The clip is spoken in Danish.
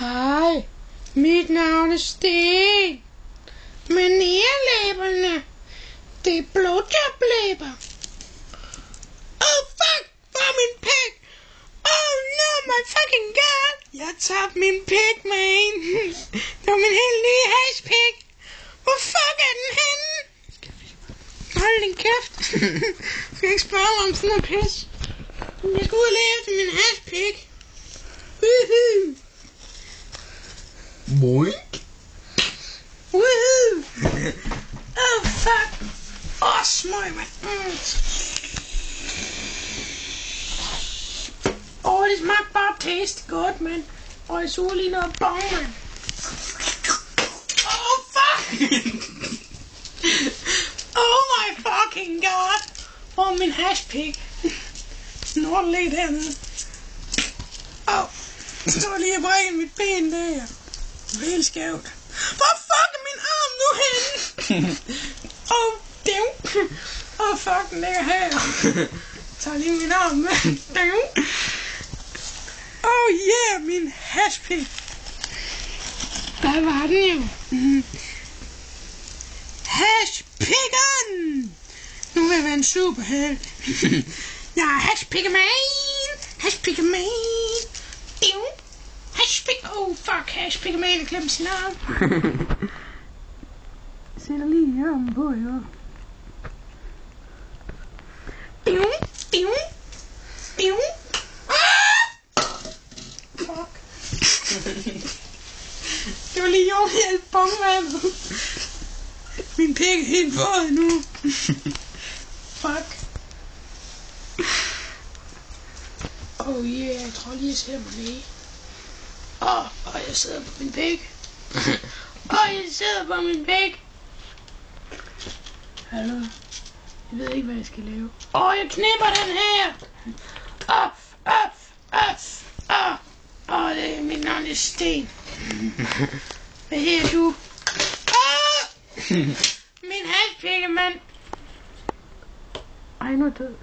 Hej, mit navn er Sten. Men nærlæberne, det er blowjob-læber. Oh fuck, hvor er min pik? Oh no, my fucking god. Jeg tabte min pik, man. Det var min helt nye hashpik. Hvor fuck er den henne? Hold din kæft. Jeg skal ikke spørge mig om sådan noget pis. Jeg skal ud og lede efter min hashpik. Woohoo. Boink. Woohoo. Oh fuck. Smøg, man. Det smagte bare taste godt, man. Og jeg så lige noget bong, man. Oh fuck. Oh my fucking god. Hvor er min hashpik? Når den ligger dernede. Jeg står lige og brækker mit ben der. Helt skævt. Hvor fuck er min arm nu henne? Fuck, den ligger her. Tag lige min arm med. Oh yeah, min hashpik. Hvad var den jo? Hashpikken! Nu vil jeg være en superhelt. Jeg er hashpikkeman. Hashpikkeman. Hashpik. Oh fuck, hashpikkeman. Jeg glemte sin arm. Jeg sætter lige armen på, jo. Fuck. Det var lige helt bongvandet. Min pik er helt våd nu. Fuck. Oh yeah, jeg tror lige jeg sætter mig lige. Jeg sidder på min pik. Jeg sidder på min pik. Hallo. Jeg ved ikke hvad jeg skal lave. Jeg knipper den her. Det er mit navn er Sten. Hvad her du? Min hashpikke, mand. Nu er død.